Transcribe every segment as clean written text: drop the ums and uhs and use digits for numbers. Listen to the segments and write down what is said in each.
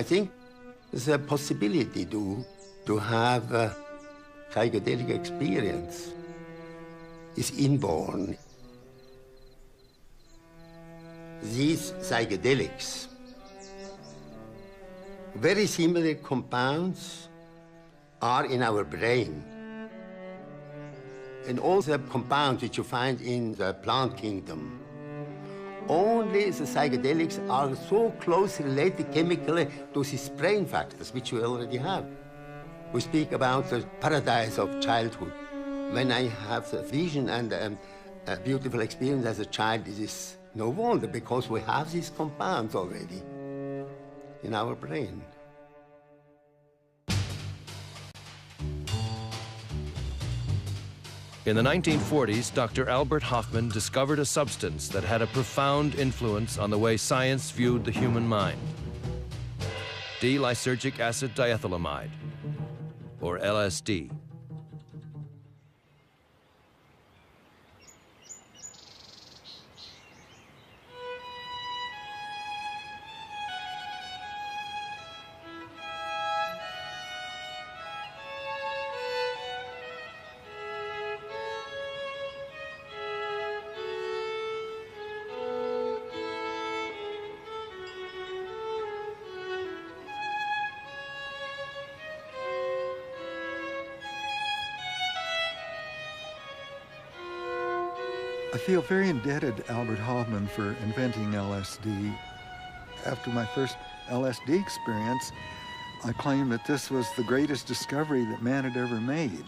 I think there's a possibility to have a psychedelic experience. It's inborn. These psychedelics, very similar compounds are in our brain. And all the compounds which you find in the plant kingdom, only the psychedelics are so closely related chemically to these brain factors, which we already have. We speak about the paradise of childhood. When I have the vision and a beautiful experience as a child, it is no wonder, because we have these compounds already in our brain. In the 1940s, Dr. Albert Hofmann discovered a substance that had a profound influence on the way science viewed the human mind. D-lysergic acid diethylamide, or LSD. I feel very indebted to Albert Hofmann for inventing LSD. After my first LSD experience, I claimed that this was the greatest discovery that man had ever made,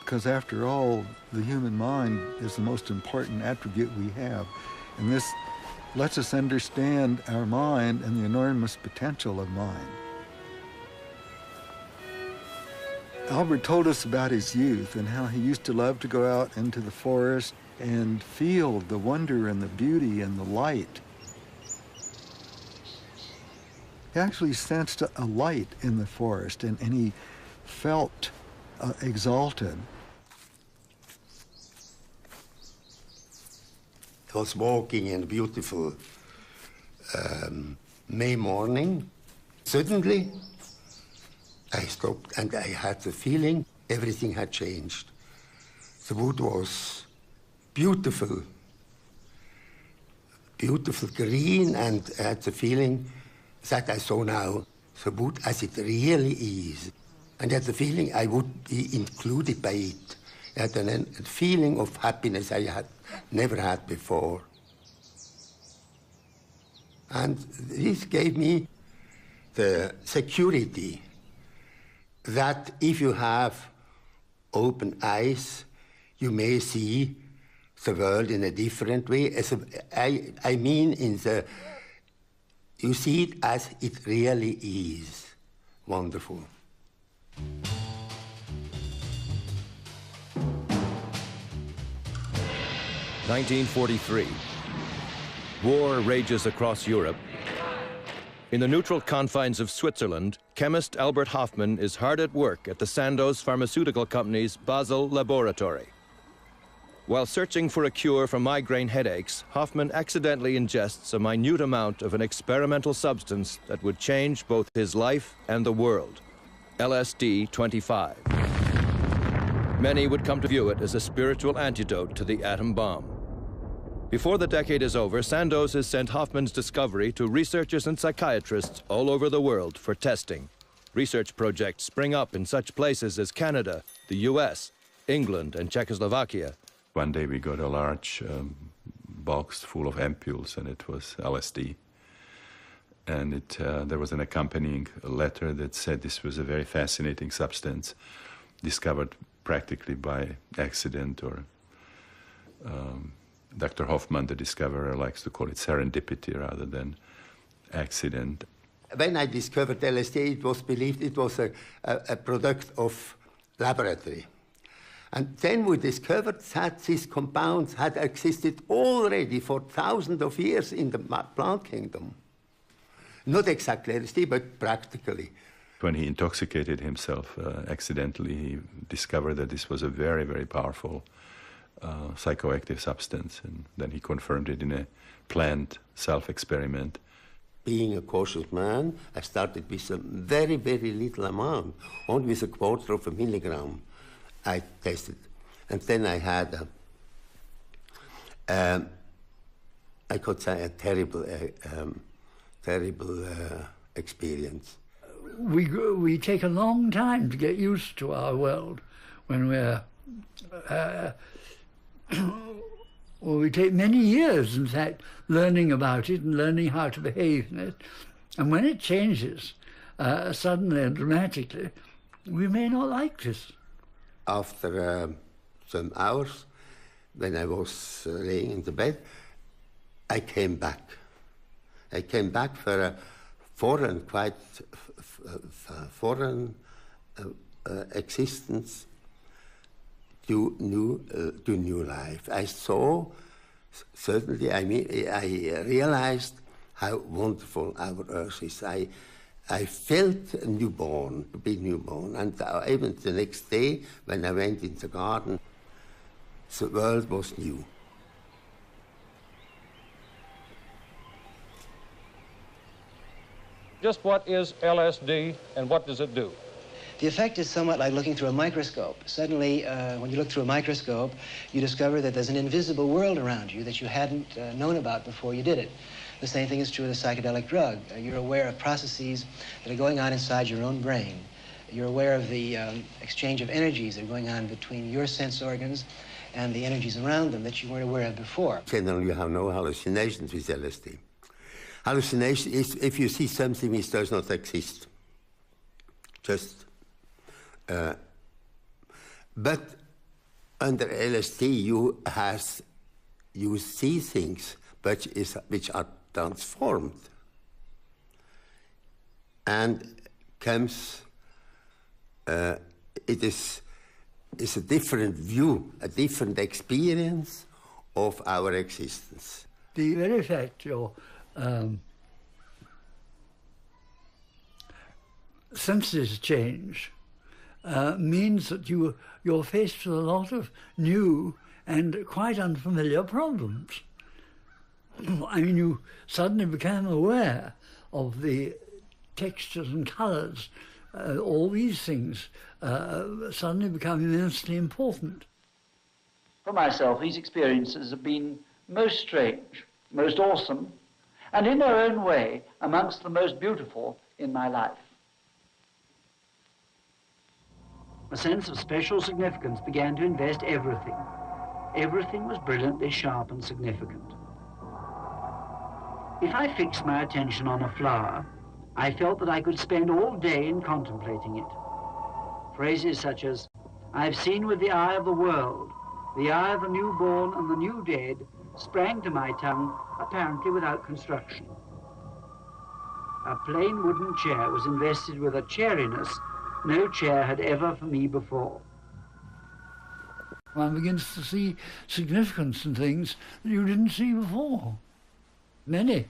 because after all, the human mind is the most important attribute we have, and this lets us understand our mind and the enormous potential of mind. Albert told us about his youth and how he used to love to go out into the forest and feel the wonder and the beauty and the light. He actually sensed a light in the forest, and he felt exalted. I was walking in a beautiful May morning. Suddenly, I stopped and I had the feeling everything had changed. The wood was beautiful, beautiful green, and I had the feeling that I saw now the wood as it really is. And I had the feeling I would be included by it. I had a feeling of happiness I had never had before. And this gave me the security that if you have open eyes, you may see the world in a different way. I mean, you see it as it really is. Wonderful. (1943). War rages across Europe. In the neutral confines of Switzerland, chemist Albert Hofmann is hard at work at the Sandoz Pharmaceutical Company's Basel laboratory. While searching for a cure for migraine headaches, Hofmann accidentally ingests a minute amount of an experimental substance that would change both his life and the world, LSD-25. Many would come to view it as a spiritual antidote to the atom bomb. Before the decade is over, Sandoz has sent Hofmann's discovery to researchers and psychiatrists all over the world for testing. Research projects spring up in such places as Canada, the US, England, and Czechoslovakia. One day we got a large box full of ampules, and it was LSD. And there was an accompanying letter that said this was a very fascinating substance, discovered practically by accident, or Dr. Hofmann, the discoverer, likes to call it serendipity rather than accident. When I discovered LSD, it was believed it was a product of laboratory. And then we discovered that these compounds had existed already for thousands of years in the plant kingdom. Not exactly LSD, but practically. When he intoxicated himself accidentally, he discovered that this was a very, very powerful psychoactive substance, and then he confirmed it in a planned self-experiment. being a cautious man, I started with a very, very little amount, only with a quarter of a milligram I tested. And then I had I could say a terrible experience. We take a long time to get used to our world when we're well, we take many years, in fact, learning about it and learning how to behave in it. And when it changes suddenly and dramatically, we may not like this. After some hours, when I was laying in the bed, I came back. I came back for a foreign, quite foreign existence to new life. I saw, certainly, I realized how wonderful our Earth is. I felt newborn, to be newborn, and even the next day, when I went in the garden, the world was new. Just what is LSD and what does it do? The effect is somewhat like looking through a microscope. Suddenly, when you look through a microscope, you discover that there's an invisible world around you that you hadn't known about before you did it. The same thing is true with a psychedelic drug. You're aware of processes that are going on inside your own brain. You're aware of the exchange of energies that are going on between your sense organs and the energies around them that you weren't aware of before. Generally, you have no hallucinations with LSD. Hallucination is if you see something which does not exist. Just. But under LSD, you see things which are transformed, and comes. It is a different view, a different experience of our existence. The very fact your senses change means that you're faced with a lot of new and quite unfamiliar problems. I mean, you suddenly become aware of the textures and colours. All these things suddenly become immensely important. For myself, these experiences have been most strange, most awesome, and in their own way, amongst the most beautiful in my life. A sense of special significance began to invest everything. Everything was brilliantly sharp and significant. If I fixed my attention on a flower, I felt that I could spend all day in contemplating it. Phrases such as, "I've seen with the eye of the world," "the eye of the newborn and the new dead," sprang to my tongue, apparently without construction. A plain wooden chair was invested with a chairiness no chair had ever for me before. One begins to see significance in things that you didn't see before. Many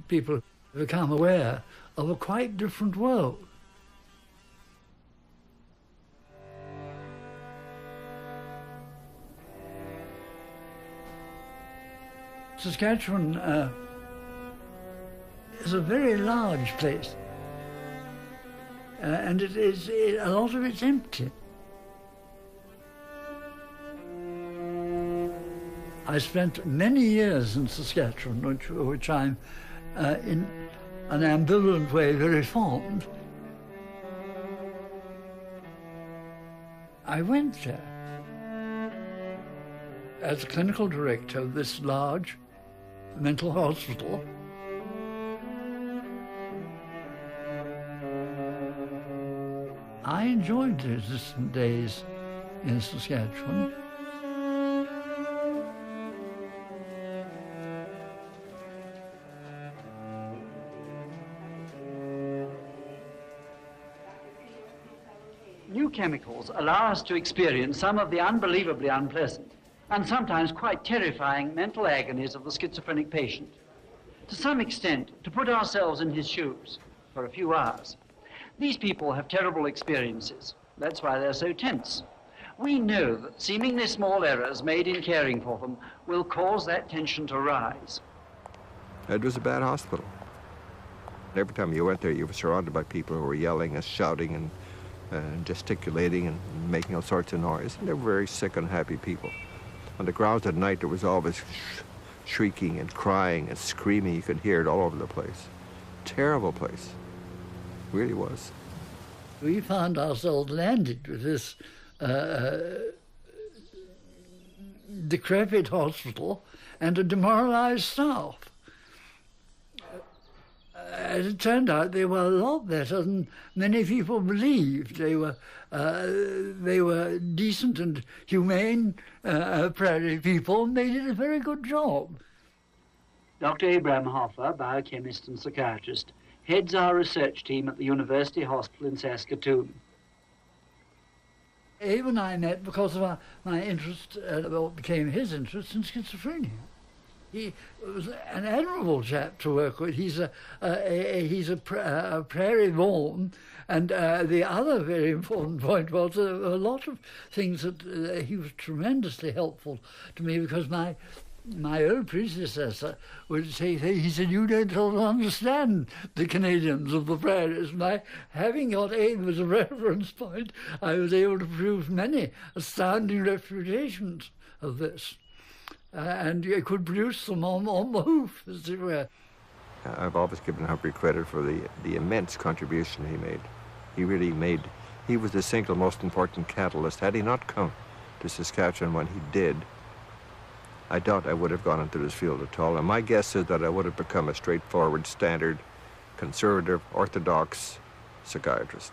people become aware of a quite different world. Saskatchewan is a very large place, and a lot of it's empty. I spent many years in Saskatchewan, which I'm in an ambivalent way very fond. I went there as clinical director of this large mental hospital. I enjoyed the distant days in Saskatchewan. New chemicals allow us to experience some of the unbelievably unpleasant and sometimes quite terrifying mental agonies of the schizophrenic patient. To some extent, to put ourselves in his shoes for a few hours. These people have terrible experiences. That's why they're so tense. We know that seemingly small errors made in caring for them will cause that tension to rise. It was a bad hospital. Every time you went there, you were surrounded by people who were yelling and shouting and gesticulating and making all sorts of noise. And they were very sick, unhappy people. On the grounds at night, there was always shrieking and crying and screaming. You could hear it all over the place. Terrible place. It really was. We found ourselves landed with this decrepit hospital and a demoralized staff. As it turned out, they were a lot better than many people believed. They were decent and humane prairie people, and they did a very good job. Dr. Abraham Hoffer, biochemist and psychiatrist, heads our research team at the University Hospital in Saskatoon. Abe and I met because of my interest, what became his interest in schizophrenia. He was an admirable chap to work with. He's a prairie born, and the other very important point was a lot of things that he was tremendously helpful to me, because my old predecessor would say, he said, you don't understand the Canadians of the prairies. And having got Abe as a reference point, I was able to prove many astounding refutations of this. And you could produce them on the hoof, as it were. I've always given Humphrey credit for the immense contribution he made. He was the single most important catalyst. Had he not come to Saskatchewan when he did, I doubt I would have gone into this field at all. And my guess is that I would have become a straightforward, standard, conservative, orthodox psychiatrist.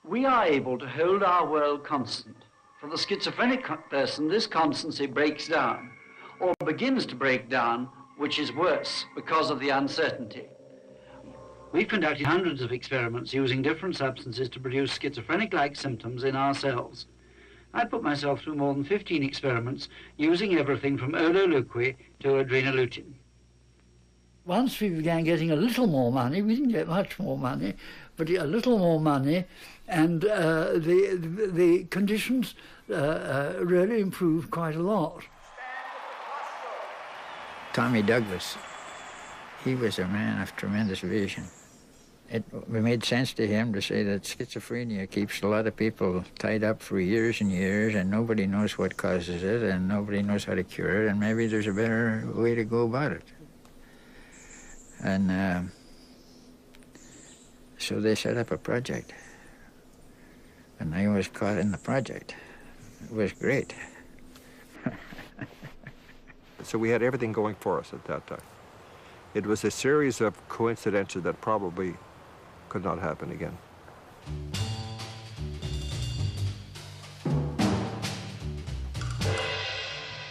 We are able to hold our world constant. For the schizophrenic person, this constancy breaks down, or begins to break down, which is worse because of the uncertainty. We've conducted hundreds of experiments using different substances to produce schizophrenic-like symptoms in ourselves. I put myself through more than 15 experiments using everything from ololuqui to adrenaleutin. Once we began getting a little more money, we didn't get much more money, but a little more money, and the conditions really improved quite a lot. Tommy Douglas, he was a man of tremendous vision. It made sense to him to say that schizophrenia keeps a lot of people tied up for years and years, and nobody knows what causes it, and nobody knows how to cure it, and maybe there's a better way to go about it. And so they set up a project, and I was caught in the project. It was great. So we had everything going for us at that time. It was a series of coincidences that probably could not happen again.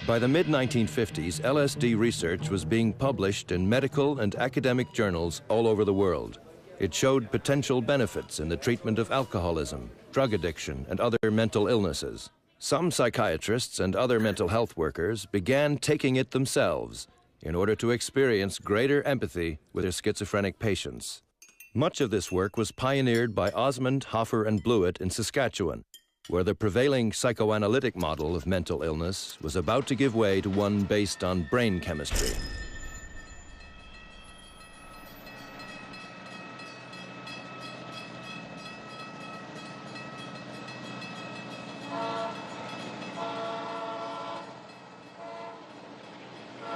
By the mid-1950s, LSD research was being published in medical and academic journals all over the world. It showed potential benefits in the treatment of alcoholism, drug addiction, and other mental illnesses. Some psychiatrists and other mental health workers began taking it themselves in order to experience greater empathy with their schizophrenic patients. Much of this work was pioneered by Osmond, Hoffer, and Blewett in Saskatchewan, where the prevailing psychoanalytic model of mental illness was about to give way to one based on brain chemistry.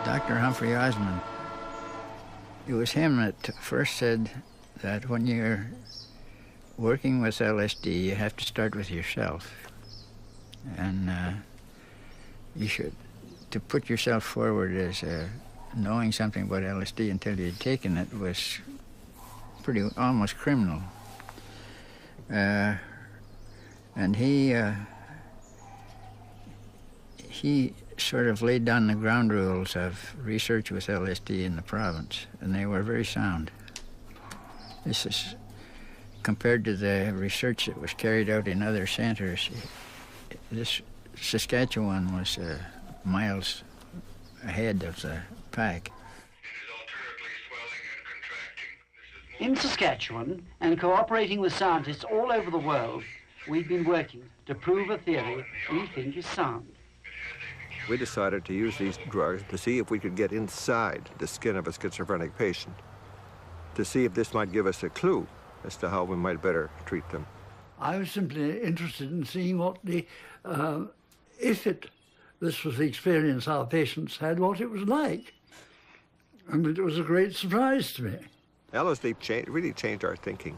Dr. Humphrey Osmond, it was him that first said that when you're working with LSD, you have to start with yourself. And you should, to put yourself forward as knowing something about LSD until you'd taken it was almost criminal. And he sort of laid down the ground rules of research with LSD in the province, and they were very sound. This is compared to the research that was carried out in other centers. This Saskatchewan was miles ahead of the pack. In Saskatchewan, and cooperating with scientists all over the world, we've been working to prove a theory we think is sound. We decided to use these drugs to see if we could get inside the skin of a schizophrenic patient. to see if this might give us a clue as to how we might better treat them. I was simply interested in seeing what this was the experience our patients had, what it was like. And it was a great surprise to me. LSD really changed our thinking.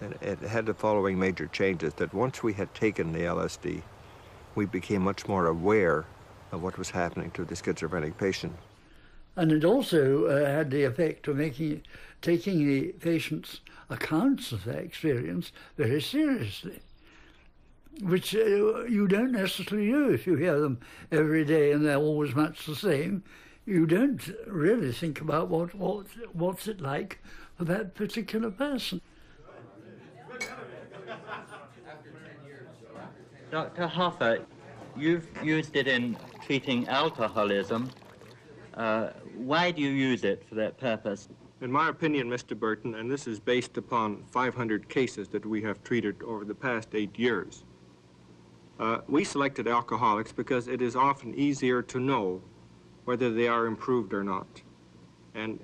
And it had the following major changes, that once we had taken the LSD, we became much more aware of what was happening to the schizophrenic patient. And it also had the effect of taking the patient's accounts of their experience very seriously, which you don't necessarily do if you hear them every day and they're always much the same. You don't really think about what's it like for that particular person. Dr. Hoffer, you've used it in treating alcoholism. Why do you use it for that purpose? In my opinion, Mr. Burton, and this is based upon 500 cases that we have treated over the past 8 years, we selected alcoholics because it is often easier to know whether they are improved or not. And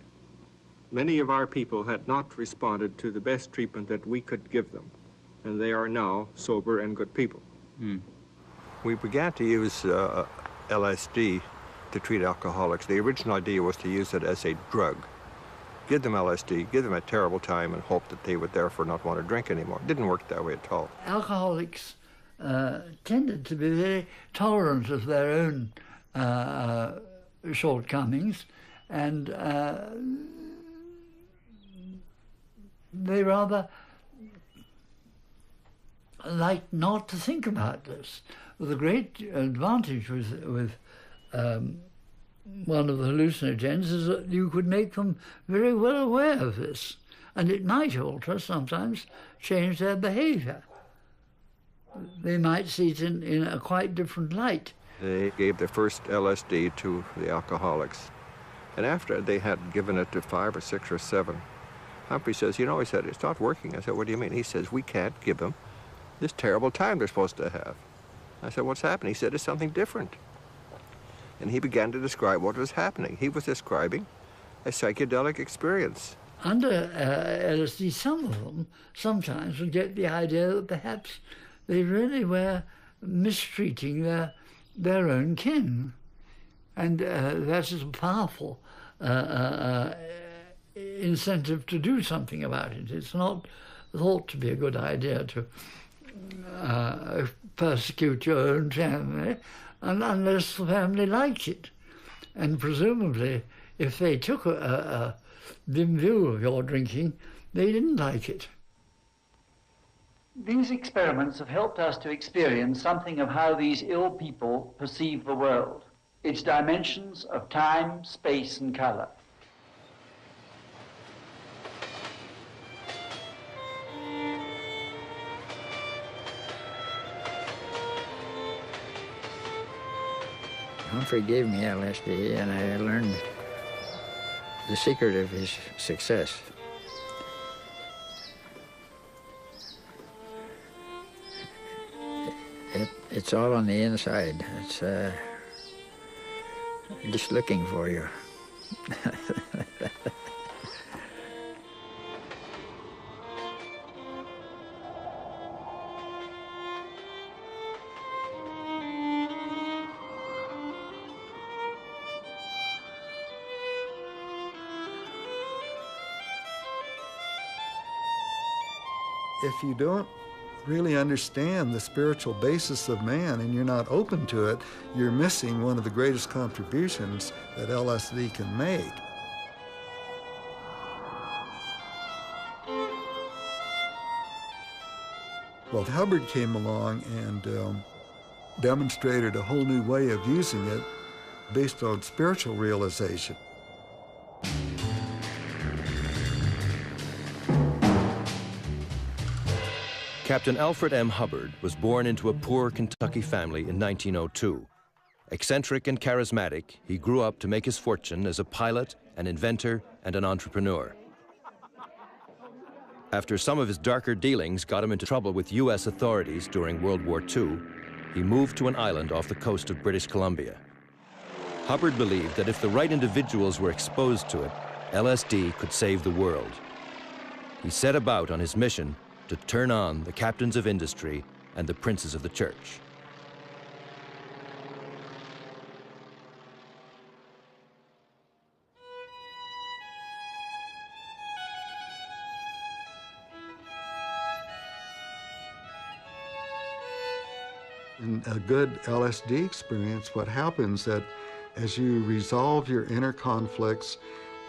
many of our people had not responded to the best treatment that we could give them, and they are now sober and good people. We began to use LSD to treat alcoholics. The original idea was to use it as a drug. Give them LSD, give them a terrible time, and hope that they would therefore not want to drink anymore. It didn't work that way at all. Alcoholics tended to be very tolerant of their own shortcomings, and they rather liked not to think about this. The great advantage with one of the hallucinogens is that you could make them very well aware of this, and it might alter, sometimes change their behavior. They might see it in a quite different light. They gave the first LSD to the alcoholics, and after they had given it to 5 or 6 or 7, Humphrey says, you know, he said, it's not working. I said, what do you mean? He says, we can't give them this terrible time they're supposed to have. I said, what's happening? He said, it's something different. And he began to describe what was happening. He was describing a psychedelic experience. Under LSD, some of them sometimes would get the idea that perhaps they really were mistreating their own kin. And that is a powerful incentive to do something about it. It's not thought to be a good idea to persecute your own family unless the family liked it. And presumably, if they took a dim view of your drinking, they didn't like it. These experiments have helped us to experience something of how these ill people perceive the world, its dimensions of time, space, and color. Humphrey gave me LSD, and I learned the secret of his success. It's all on the inside. It's just looking for you. If you don't really understand the spiritual basis of man and you're not open to it, you're missing one of the greatest contributions that LSD can make. Well, Hubbard came along and demonstrated a whole new way of using it based on spiritual realization. Captain Alfred M. Hubbard was born into a poor Kentucky family in 1902. Eccentric and charismatic, he grew up to make his fortune as a pilot, an inventor, and an entrepreneur. After some of his darker dealings got him into trouble with U.S. authorities during World War II, he moved to an island off the coast of British Columbia. Hubbard believed that if the right individuals were exposed to it, LSD could save the world. he set about on his mission to turn on the captains of industry and the princes of the church. In a good LSD experience, what happens that as you resolve your inner conflicts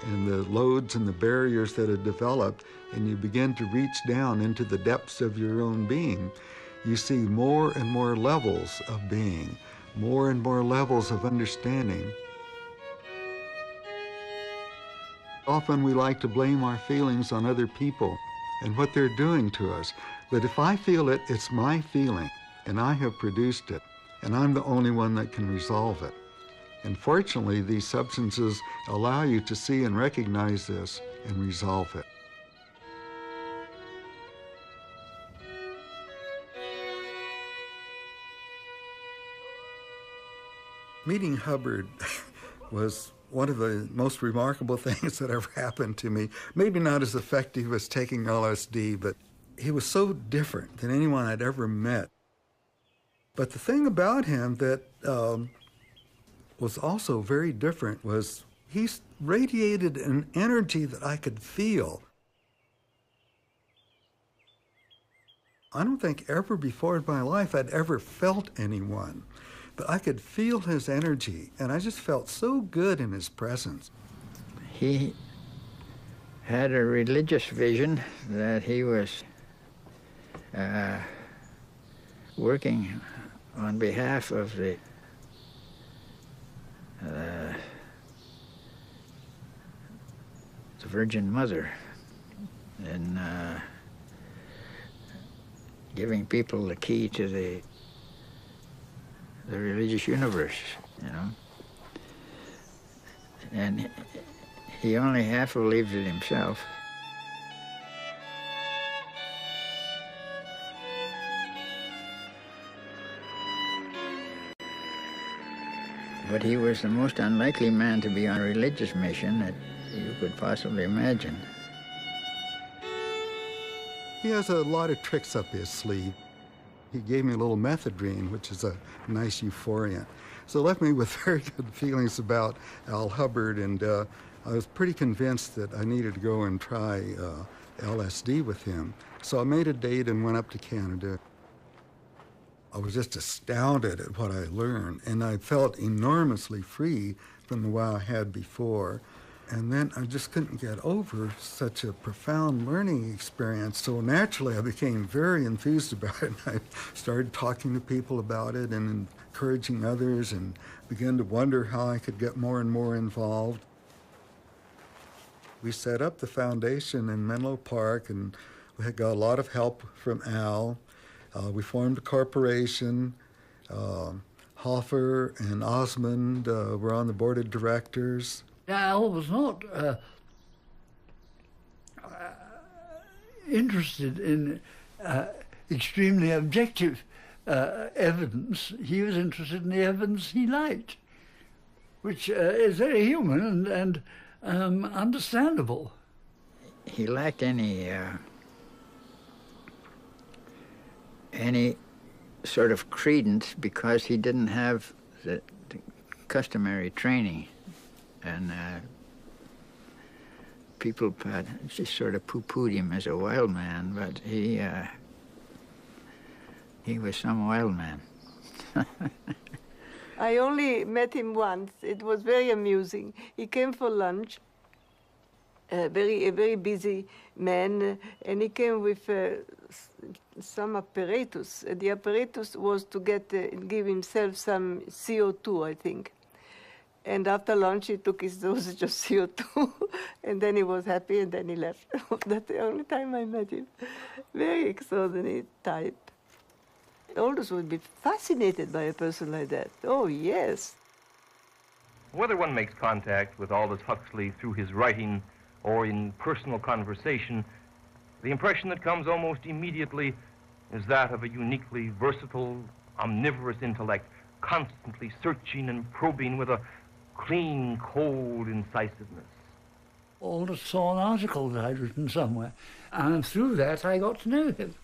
and the loads and the barriers that have developed, and you begin to reach down into the depths of your own being, you see more and more levels of being, more and more levels of understanding. Often we like to blame our feelings on other people and what they're doing to us. But if I feel it, it's my feeling, and I have produced it, and I'm the only one that can resolve it. And fortunately, these substances allow you to see and recognize this and resolve it. Meeting Hubbard was one of the most remarkable things that ever happened to me. Maybe not as effective as taking LSD, but he was so different than anyone I'd ever met. But the thing about him that was also very different was he radiated an energy that I could feel. I don't think ever before in my life I'd ever felt anyone, but I could feel his energy, and I just felt so good in his presence. He had a religious vision that he was working on behalf of the Virgin Mother and giving people the key to the religious universe, you know. And he only half believed it himself. But he was the most unlikely man to be on a religious mission that you could possibly imagine. He has a lot of tricks up his sleeve. He gave me a little methadone, which is a nice euphoriant. So it left me with very good feelings about Al Hubbard, and I was pretty convinced that I needed to go and try LSD with him. So I made a date and went up to Canada. I was just astounded at what I learned, and I felt enormously free from the way I had before. And then I just couldn't get over such a profound learning experience. So naturally, I became very enthused about it. I started talking to people about it and encouraging others, and began to wonder how I could get more and more involved. We set up the foundation in Menlo Park, and we had got a lot of help from Al. We formed a corporation. Hoffer and Osmond were on the board of directors. Al was not interested in extremely objective evidence. He was interested in the evidence he liked, which is very human and understandable. He lacked any sort of credence because he didn't have the customary training. And people just sort of poo-pooed him as a wild man, but he was some wild man. I only met him once. It was very amusing. He came for lunch, a very busy man, and he came with some apparatus. The apparatus was to give himself some CO2, I think. And after lunch, he took his dosage of CO2, and then he was happy, and then he left. That's the only time I met him. Very extraordinary type. Aldous would be fascinated by a person like that. Oh, yes. Whether one makes contact with Aldous Huxley through his writing or in personal conversation, the impression that comes almost immediately is that of a uniquely versatile, omnivorous intellect, constantly searching and probing with a clean, cold incisiveness. Aldous saw an article that I'd written somewhere, and through that I got to know him.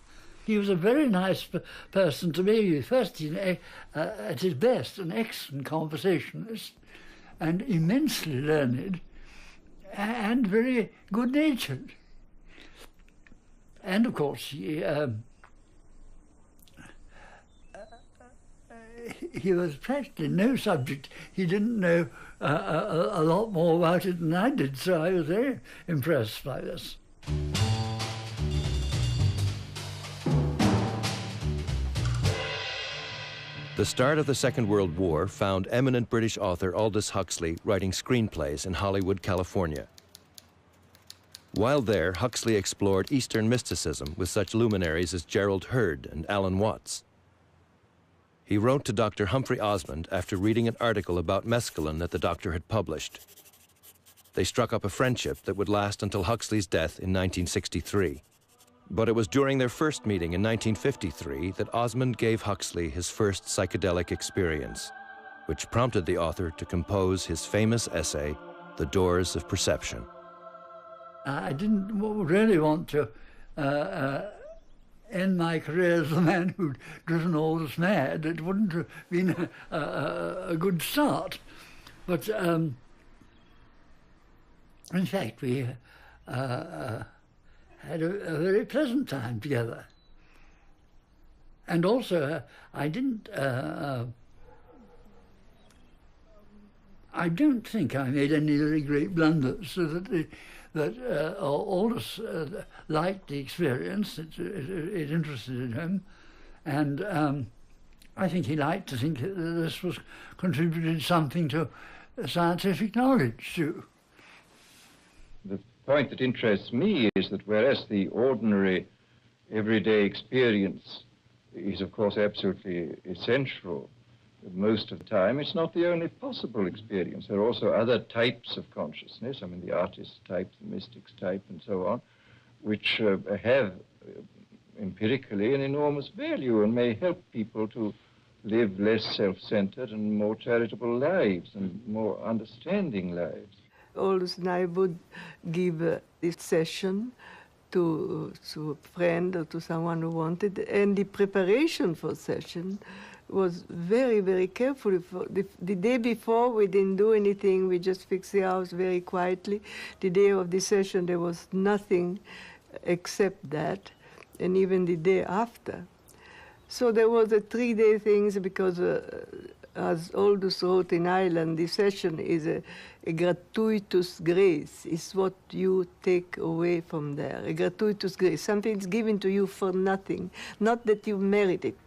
He was a very nice person to me. First, at his best, an excellent conversationalist, and immensely learned, and very good-natured. And of course, he was practically no subject. He didn't know a lot more about it than I did, so I was very impressed by this. The start of the Second World War found eminent British author Aldous Huxley writing screenplays in Hollywood, California. While there, Huxley explored Eastern mysticism with such luminaries as Gerald Heard and Alan Watts. He wrote to Dr. Humphrey Osmond after reading an article about mescaline that the doctor had published. They struck up a friendship that would last until Huxley's death in 1963. But it was during their first meeting in 1953 that Osmond gave Huxley his first psychedelic experience, which prompted the author to compose his famous essay, The Doors of Perception. I didn't really want to end my career as the man who'd driven Aldous mad. It wouldn't have been a good start. But in fact, we had a very pleasant time together. And also, I don't think I made any very great blunders, so that Aldous liked the experience. It interested him, and I think he liked to think that this was contributed something to scientific knowledge too. The point that interests me is that whereas the ordinary everyday experience is of course absolutely essential, most of the time it's not the only possible experience. There are also other types of consciousness, I mean the artist type, the mystics type and so on, which have empirically an enormous value and may help people to live less self-centered and more charitable lives and more understanding lives. Aldous and I would give this session to a friend or to someone who wanted, and the preparation for session was very, very careful. The day before, we didn't do anything. We just fixed the house very quietly. The day of the session, there was nothing except that, and even the day after. So there was a 3-day thing because, as Aldous wrote in Ireland, the session is a gratuitous grace. It's what you take away from there, a gratuitous grace. Something is given to you for nothing. Not that you merit it.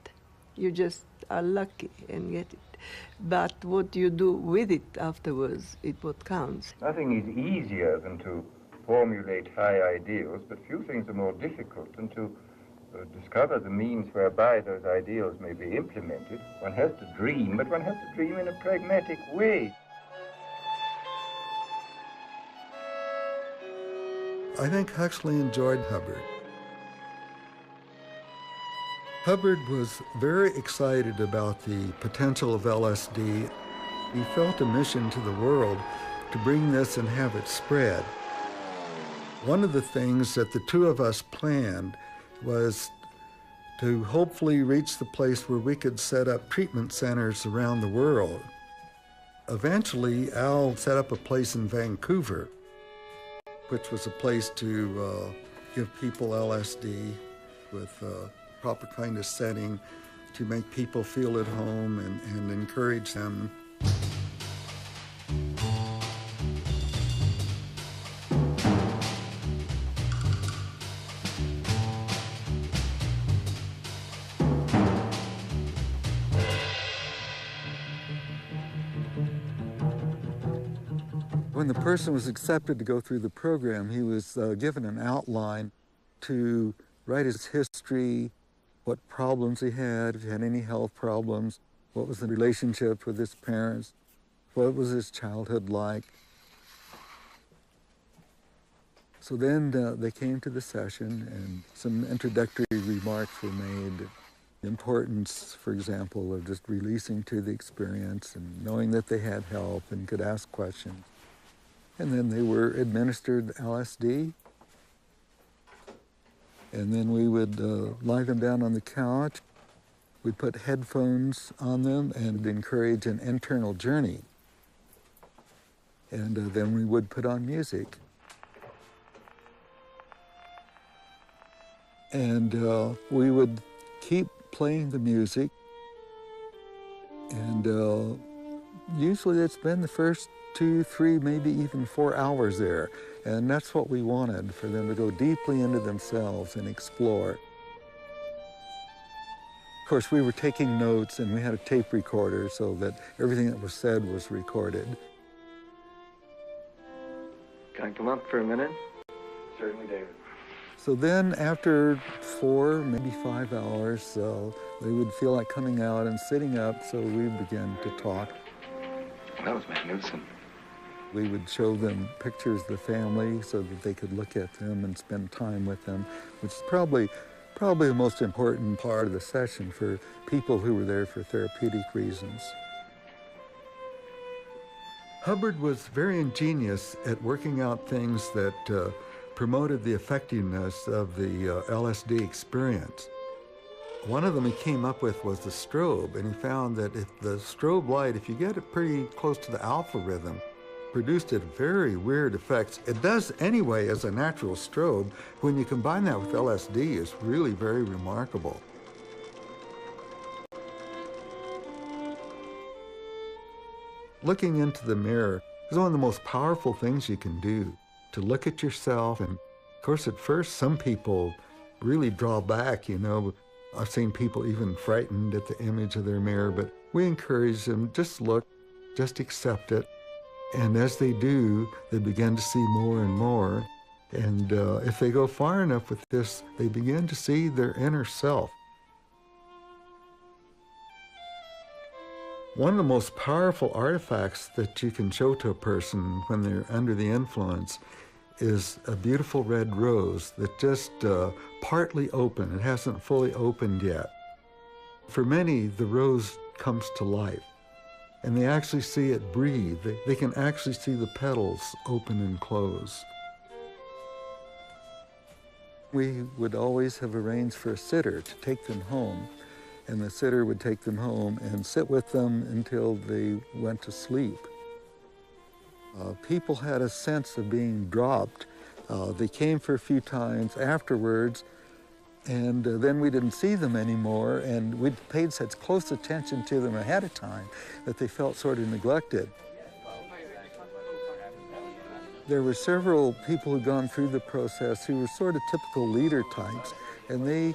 You just are lucky and get it. But what you do with it afterwards is what counts. Nothing is easier than to formulate high ideals, but few things are more difficult than to discover the means whereby those ideals may be implemented. One has to dream, but one has to dream in a pragmatic way. I think Huxley enjoyed Hubbard. Hubbard was very excited about the potential of LSD. He felt a mission to the world to bring this and have it spread. One of the things that the two of us planned was to hopefully reach the place where we could set up treatment centers around the world. Eventually, Al set up a place in Vancouver, which was a place to give people LSD with a proper kind of setting to make people feel at home and encourage them. When the person was accepted to go through the program, he was given an outline to write his history, what problems he had, if he had any health problems, what was the relationship with his parents, what was his childhood like. So then they came to the session and some introductory remarks were made. The importance, for example, of just releasing to the experience and knowing that they had help and could ask questions. And then they were administered LSD. And then we would lie them down on the couch. We'd put headphones on them and encourage an internal journey. And then we would put on music. And we would keep playing the music. And usually it's been the first 2, 3, maybe even 4 hours there. And that's what we wanted, for them to go deeply into themselves and explore. Of course, we were taking notes, and we had a tape recorder so that everything that was said was recorded. Can I come up for a minute? Certainly, David. So then after 4, maybe 5 hours, they would feel like coming out and sitting up, so we began to talk. That was magnificent. We would show them pictures of the family so that they could look at them and spend time with them, which is probably the most important part of the session for people who were there for therapeutic reasons. Hubbard was very ingenious at working out things that promoted the effectiveness of the LSD experience. One of them he came up with was the strobe, and he found that if the strobe light, if you get it pretty close to the alpha rhythm, produced a very weird effects. It does anyway as a natural strobe. When you combine that with LSD, it's really very remarkable. Looking into the mirror is one of the most powerful things you can do, to look at yourself. And of course, at first, some people really draw back, you know. I've seen people even frightened at the image of their mirror, but we encourage them, just look, just accept it. And as they do, they begin to see more and more. And if they go far enough with this, they begin to see their inner self. One of the most powerful artifacts that you can show to a person when they're under the influence is a beautiful red rose that just partly open. It hasn't fully opened yet. For many, the rose comes to life, and they actually see it breathe. They can actually see the petals open and close. We would always have arranged for a sitter to take them home, and the sitter would take them home and sit with them until they went to sleep. People had a sense of being dropped. They came for a few times afterwards, and then we didn't see them anymore, and we paid such close attention to them ahead of time that they felt sort of neglected. There were several people who'd gone through the process who were sort of typical leader types, and they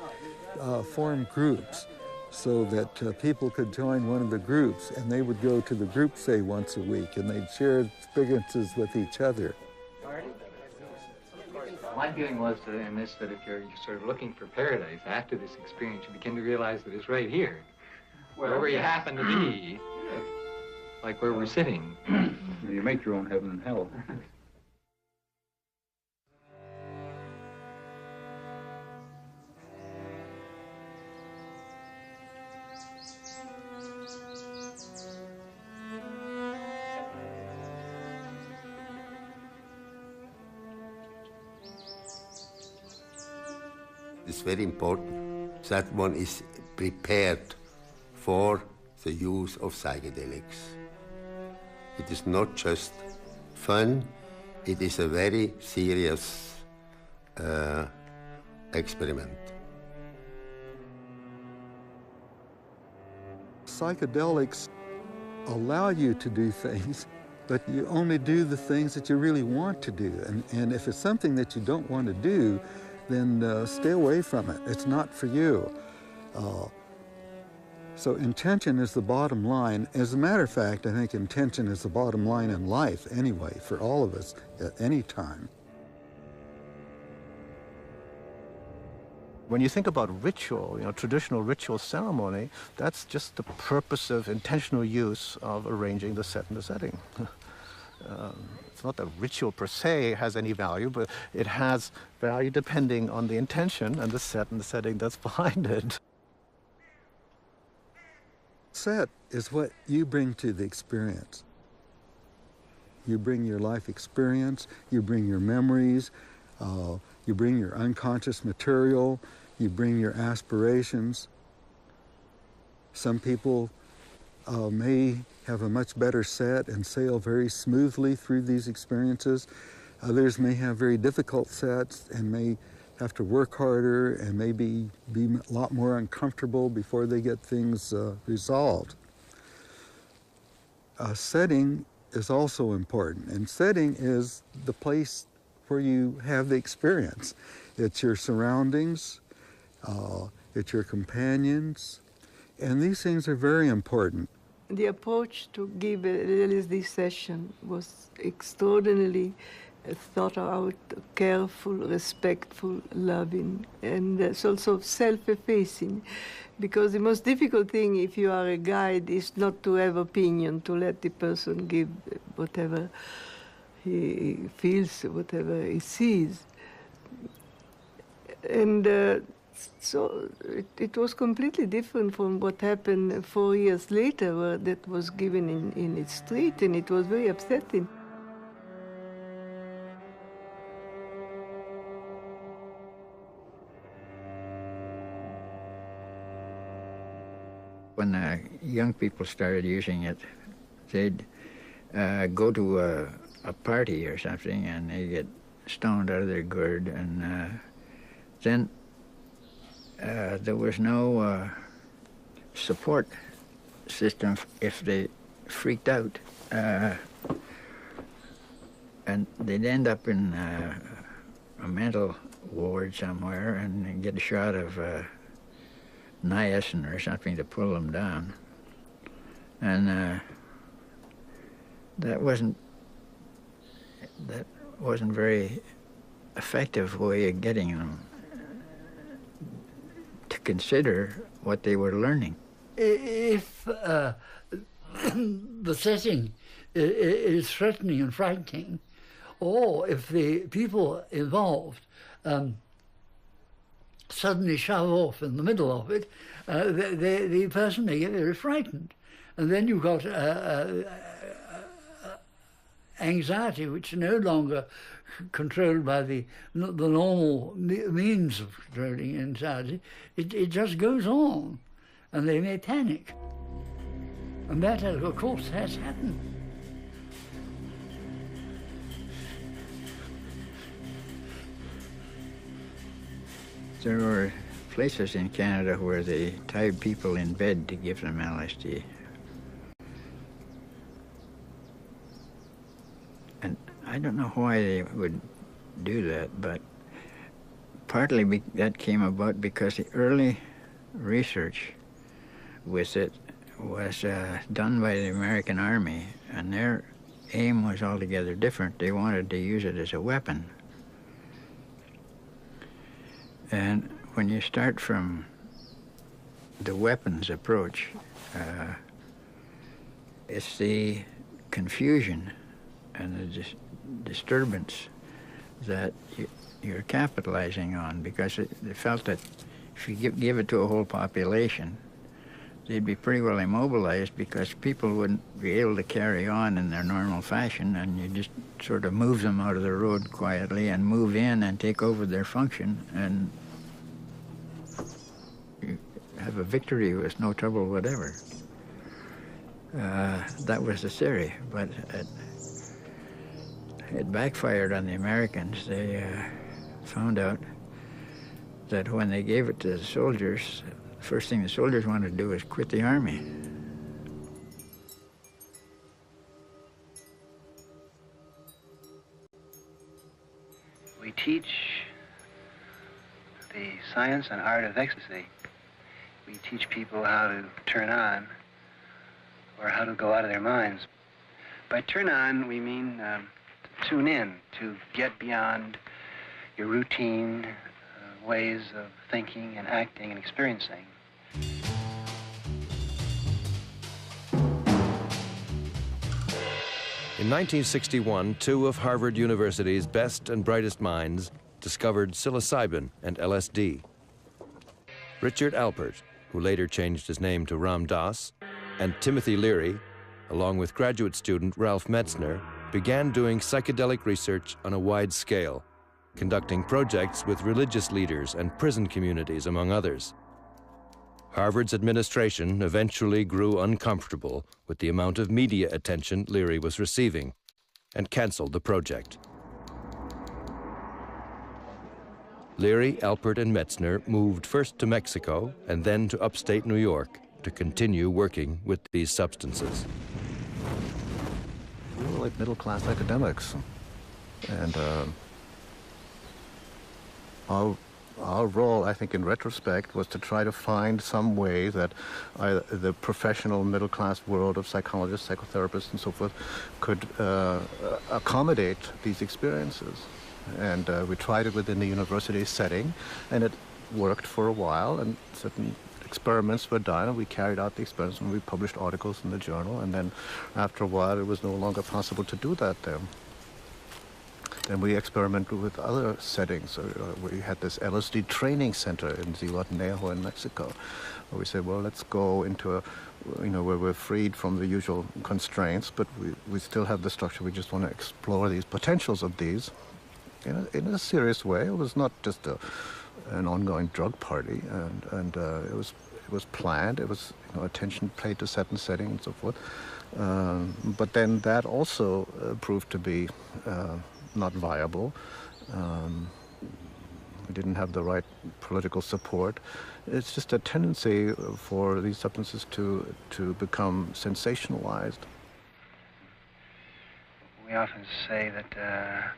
formed groups so that people could join one of the groups, and they would go to the group, say, once a week, and they'd share experiences with each other. My feeling was in this that if you're sort of looking for paradise after this experience, you begin to realize that it's right here, wherever you happen to be, like where we're sitting. You make your own heaven and hell. It's very important that one is prepared for the use of psychedelics. It is not just fun, it is a very serious experiment. Psychedelics allow you to do things, but you only do the things that you really want to do. And if it's something that you don't want to do, then stay away from it. It's not for you. So intention is the bottom line. As a matter of fact, I think intention is the bottom line in life anyway, for all of us at any time. When you think about ritual, traditional ritual ceremony, that's just the purpose of intentional use of arranging the set and the setting. It's not that ritual per se has any value, but it has value depending on the intention and the set and the setting that's behind it. Set is what you bring to the experience. You bring your life experience, you bring your memories, you bring your unconscious material, you bring your aspirations. Some people may have a much better set and sail very smoothly through these experiences. Others may have very difficult sets and may have to work harder and maybe be a lot more uncomfortable before they get things resolved. Setting is also important, and setting is the place where you have the experience. It's your surroundings, it's your companions, and these things are very important. The approach to give a LSD session was extraordinarily thought out, careful, respectful, loving, and it's also self-effacing. Because the most difficult thing if you are a guide is not to have opinion, to let the person give whatever he feels, whatever he sees. And so it was completely different from what happened 4 years later, where that was given in its street, and it was very upsetting. When young people started using it, they'd go to a party or something and they get stoned out of their gourd, and then there was no support system if they freaked out, and they'd end up in a mental ward somewhere and get a shot of niacin or something to pull them down, and that wasn't very effective way of getting them to consider what they were learning. If the setting is threatening and frightening, or if the people involved suddenly shove off in the middle of it, the person may get very frightened. And then you've got anxiety, which is no longer controlled by the normal means of controlling anxiety. It just goes on, and they may panic. And that, of course, has happened. There were places in Canada where they tied people in bed to give them LSD. And I don't know why they would do that, but partly that came about because the early research with it was done by the American Army, and their aim was altogether different. They wanted to use it as a weapon. And when you start from the weapons approach, it's the confusion and the disturbance that you're capitalizing on, because they felt that if you give it to a whole population, they'd be pretty well immobilized because people wouldn't be able to carry on in their normal fashion, and you just sort of move them out of the road quietly and move in and take over their function, and you have a victory with no trouble whatever. That was the theory, but it backfired on the Americans. They found out that when they gave it to the soldiers, the first thing the soldiers wanted to do was quit the army. We teach the science and art of ecstasy. We teach people how to turn on or how to go out of their minds. By turn on, we mean to tune in, to get beyond your routine ways of thinking and acting and experiencing. In 1961, two of Harvard University's best and brightest minds discovered psilocybin and LSD. Richard Alpert, who later changed his name to Ram Dass, and Timothy Leary, along with graduate student Ralph Metzner, began doing psychedelic research on a wide scale, conducting projects with religious leaders and prison communities, among others. Harvard's administration eventually grew uncomfortable with the amount of media attention Leary was receiving and canceled the project. Leary, Alpert, and Metzner moved first to Mexico and then to upstate New York to continue working with these substances. We were like middle-class academics, and our role, I think, in retrospect, was to try to find some way that the professional middle-class world of psychologists, psychotherapists, and so forth could accommodate these experiences. And we tried it within the university setting, and it worked for a while, and certain experiments were done, and we carried out the experiments, and we published articles in the journal, and then after a while it was no longer possible to do that there. Then we experimented with other settings. We had this LSD training center in Zihuatanejo in Mexico, where we said, well, let's go into a, where we're freed from the usual constraints, but we still have the structure. We just want to explore these potentials of these in a serious way. It was not just an ongoing drug party, and it was planned. It was attention paid to certain settings and so forth. But then that also proved to be not viable. We didn't have the right political support. It's just a tendency for these substances to become sensationalized. We often say that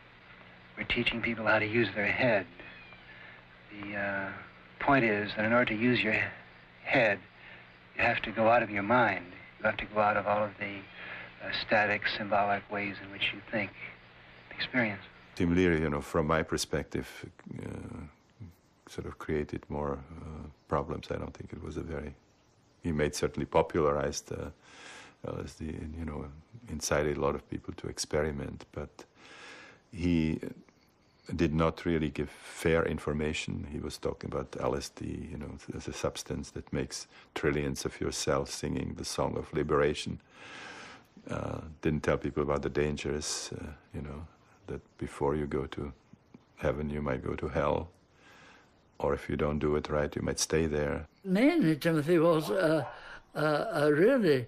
we're teaching people how to use their head. The point is that in order to use your head, you have to go out of your mind. You have to go out of all of the static, symbolic ways in which you think, experience. Tim Leary, from my perspective, sort of created more problems. I don't think it was he certainly popularized LSD and, incited a lot of people to experiment, but he did not really give fair information. He was talking about LSD, as a substance that makes trillions of your cells singing the song of liberation. Didn't tell people about the dangers, that before you go to heaven, you might go to hell. Or if you don't do it right, you might stay there. Mainly, Timothy was a really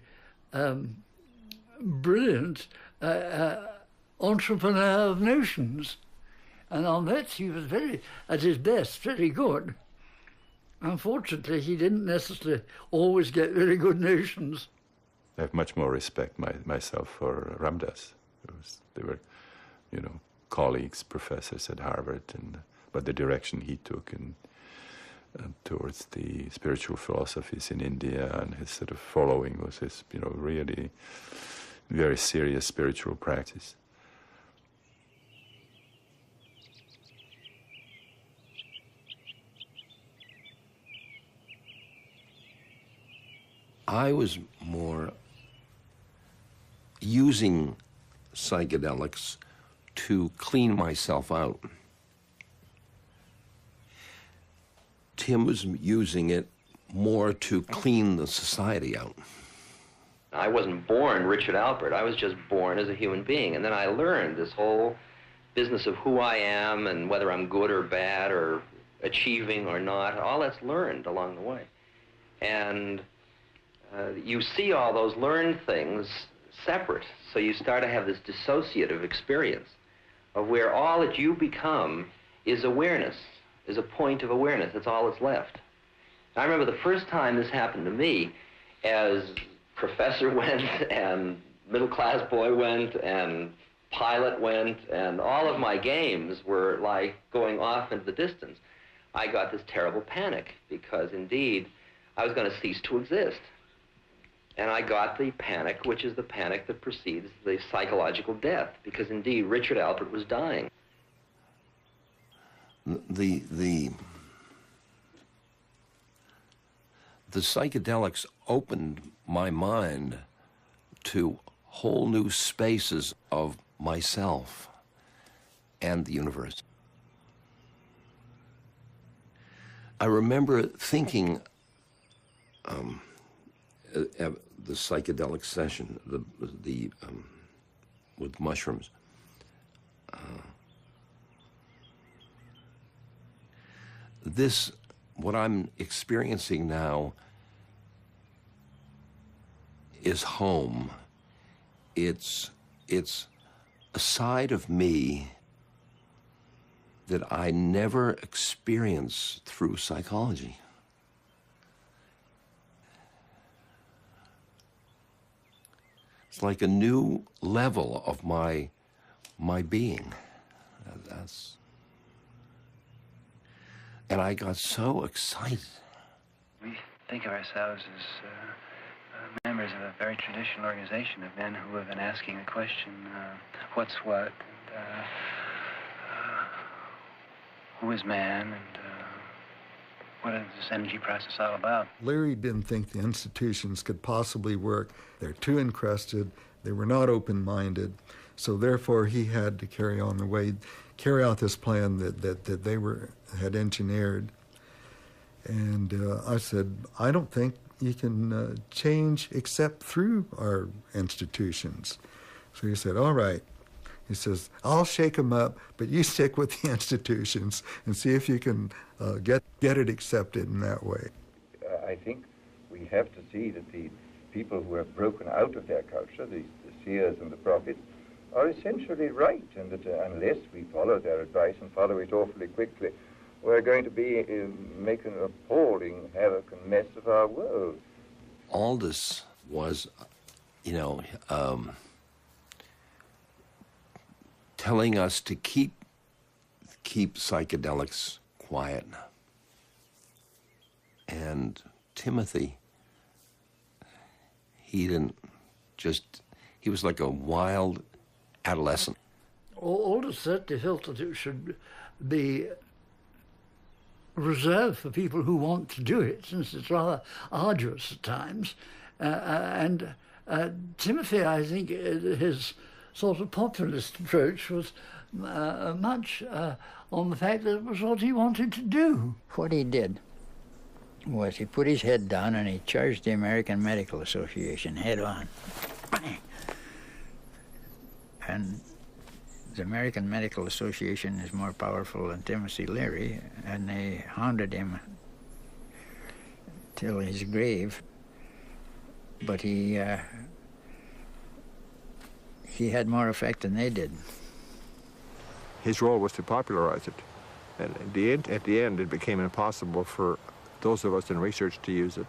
brilliant entrepreneur of notions. And on that, he was at his best, very good. Unfortunately, he didn't necessarily always get very good notions. I have much more respect myself for Ramdas. They were, colleagues, professors at Harvard, but the direction he took towards the spiritual philosophies in India and his sort of following was his, really very serious spiritual practice. I was more using psychedelics to clean myself out. Tim was using it more to clean the society out. I wasn't born Richard Alpert. I was just born as a human being. And then I learned this whole business of who I am and whether I'm good or bad or achieving or not. All that's learned along the way. And you see all those learned things separate. So you start to have this dissociative experience of where all that you become is awareness, is a point of awareness. That's all that's left. I remember the first time this happened to me, as professor went and middle-class boy went and pilot went and all of my games were like going off into the distance. I got this terrible panic because indeed I was going to cease to exist. And I got the panic, which is the panic that precedes the psychological death, because indeed Richard Alpert was dying. The psychedelics opened my mind to whole new spaces of myself and the universe. I remember thinking at the psychedelic session, the with mushrooms. What I'm experiencing now is home. It's a side of me that I never experienced through psychology. It's like a new level of my being. And I got so excited. We think of ourselves as members of a very traditional organization of men who have been asking the question, what's what, and who is man, and what is this energy process all about? Larry didn't think the institutions could possibly work. They're too encrusted. They were not open-minded. So therefore, he had to carry out this plan that they had engineered. And I said, I don't think you can change except through our institutions. So he said, all right. He says, I'll shake them up, but you stick with the institutions and see if you can get it accepted in that way. I think we have to see that the people who have broken out of their culture, the seers and the prophets, are essentially right, and that unless we follow their advice and follow it awfully quickly, we're going to be making an appalling havoc and mess of our world. Aldous was, telling us to keep psychedelics quiet. And Timothy, he was like a wild adolescent. Aldous certainly felt that it should be reserved for people who want to do it, since it's rather arduous at times. And Timothy, I think, his sort of populist approach was much on the fact that it was what he wanted to do. What he did was he put his head down and he charged the American Medical Association head on. Bang! And the American Medical Association is more powerful than Timothy Leary, and they hounded him till his grave. But he had more effect than they did. His role was to popularize it. And at the end, it became impossible for those of us in research to use it.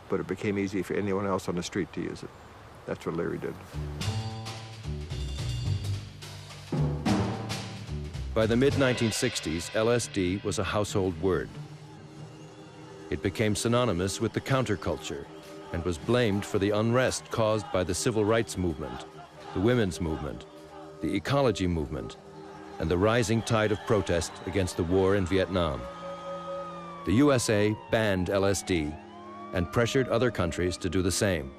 But it became easy for anyone else on the street to use it. That's what Larry did. By the mid-1960s, LSD was a household word. It became synonymous with the counterculture and was blamed for the unrest caused by the civil rights movement, the women's movement, the ecology movement, and the rising tide of protest against the war in Vietnam. The USA banned LSD and pressured other countries to do the same.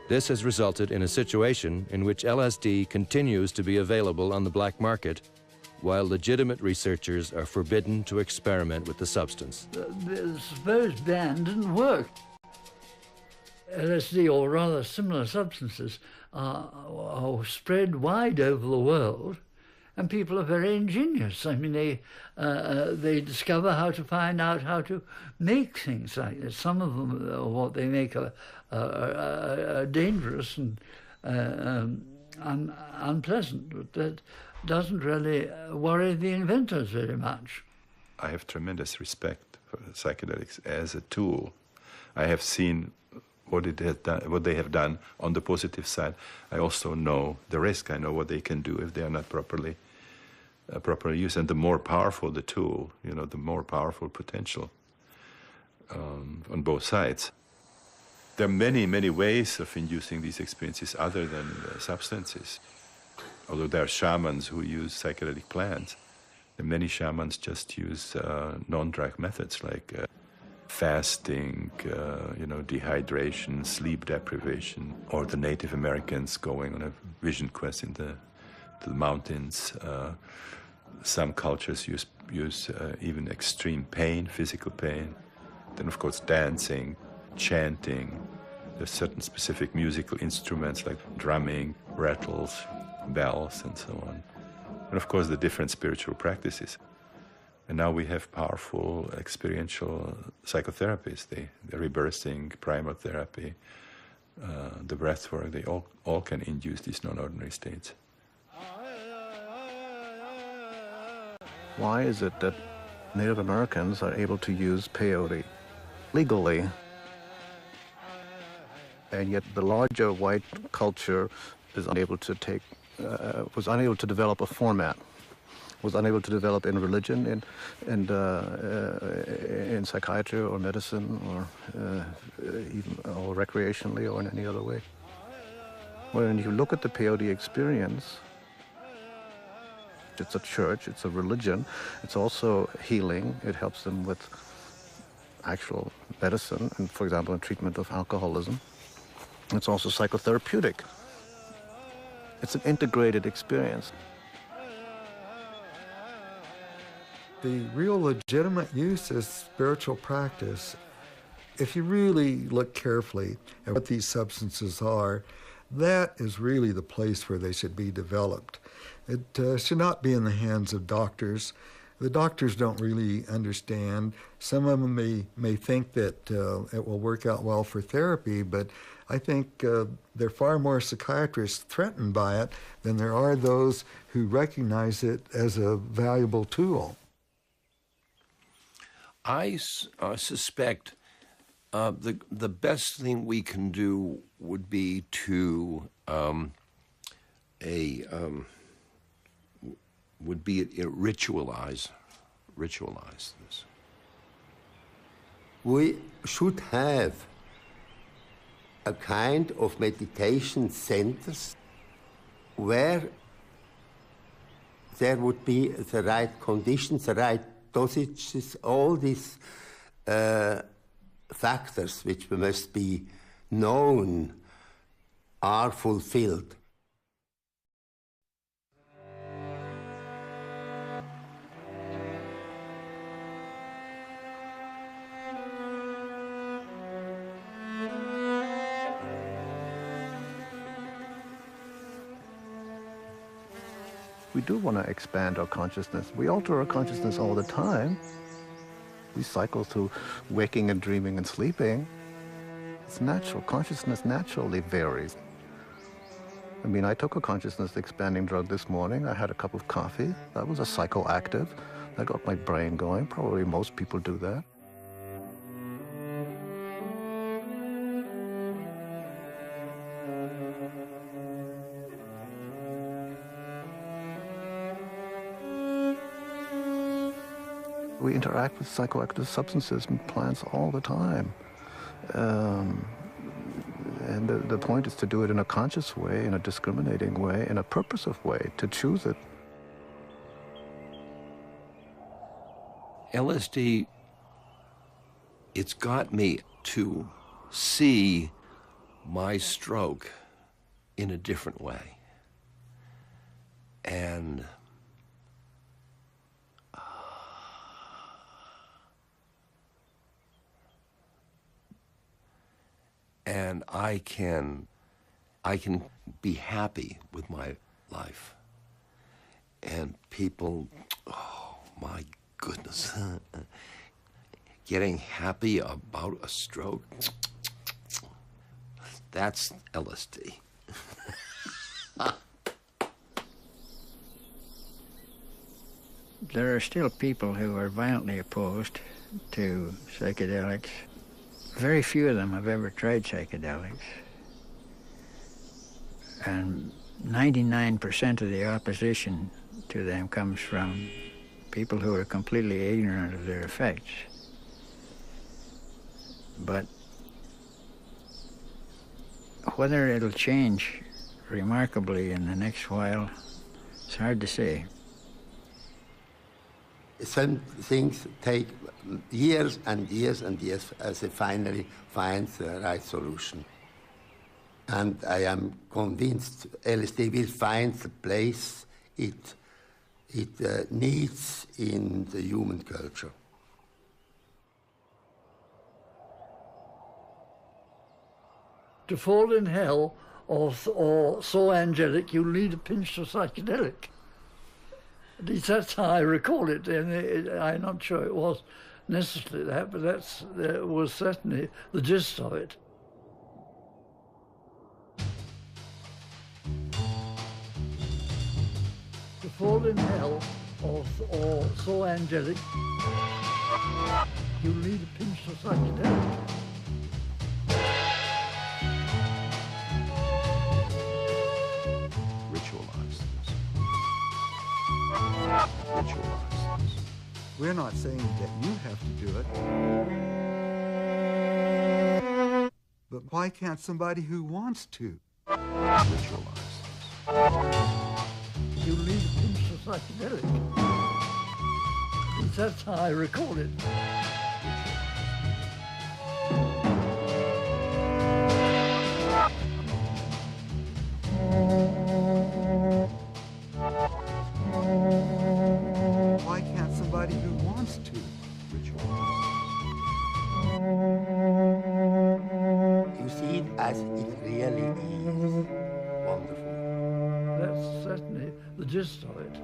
This has resulted in a situation in which LSD continues to be available on the black market, while legitimate researchers are forbidden to experiment with the substance. The supposed ban didn't work. LSD, or rather similar substances, are spread wide over the world, and people are very ingenious. I mean, they discover how to find out how to make things like this. Some of them, what they make, are dangerous and unpleasant, but that doesn't really worry the inventors very much. I have tremendous respect for psychedelics as a tool. I have seen what they have done on the positive side. I also know the risk. I know what they can do if they are not properly used. And the more powerful the tool, the more powerful potential on both sides. There are many, many ways of inducing these experiences other than substances. Although there are shamans who use psychedelic plants, and many shamans just use non-drug methods like fasting, dehydration, sleep deprivation, or the Native Americans going on a vision quest in the mountains. Some cultures use even extreme pain, physical pain. Then, of course, dancing, chanting. There's certain specific musical instruments like drumming, rattles, bells and so on. And of course, the different spiritual practices. And now we have powerful experiential psychotherapies, the rebirthing, primal therapy, the breath work, they all can induce these non-ordinary states. Why is it that Native Americans are able to use peyote legally, and yet the larger white culture is unable to was unable to develop a format, was unable to develop in religion, in psychiatry or medicine, or even or recreationally or in any other way? When you look at the peyote experience, it's a church, it's a religion, it's also healing. It helps them with actual medicine, and for example, in treatment of alcoholism. It's also psychotherapeutic. It's an integrated experience. The real legitimate use is spiritual practice. If you really look carefully at what these substances are, that is really the place where they should be developed. It should not be in the hands of doctors. The doctors don't really understand. Some of them may think that it will work out well for therapy, but I think there are far more psychiatrists threatened by it than there are those who recognize it as a valuable tool. I suspect the best thing we can do would be to ritualize this. We should have a kind of meditation centers where there would be the right conditions, the right dosages, all these factors which must be known are fulfilled. We do want to expand our consciousness. We alter our consciousness all the time. We cycle through waking and dreaming and sleeping. It's natural. Consciousness naturally varies. I mean, I took a consciousness expanding drug this morning. I had a cup of coffee. That was a psychoactive. That got my brain going. Probably most people do that. We interact with psychoactive substances and plants all the time. And the point is to do it in a conscious way, in a discriminating way, in a purposive way, to choose it. LSD, it's got me to see my stroke in a different way. And I can be happy with my life. And people, oh my goodness, getting happy about a stroke, that's LSD. There are still people who are violently opposed to psychedelics. Very few of them have ever tried psychedelics. And 99% of the opposition to them comes from people who are completely ignorant of their effects. But whether it'll change remarkably in the next while, it's hard to say. Some things take years and years and years as they finally find the right solution. And I am convinced LSD will find the place it needs in the human culture. To fall in hell or so angelic you'll need a pinch of psychedelic. At least that's how I recall it, and I'm not sure it was necessarily that, but that was certainly the gist of it. To fall in hell or so angelic, you'll need a pinch of psychedelic. Ritualize this. We're not saying that you have to do it. But why can't somebody who wants to? Ritualize You'll need a pinch of psychedelic. At least that's how I recall it. Why can't somebody who wants to? You see it as it really is. Wonderful. That's certainly the gist of it.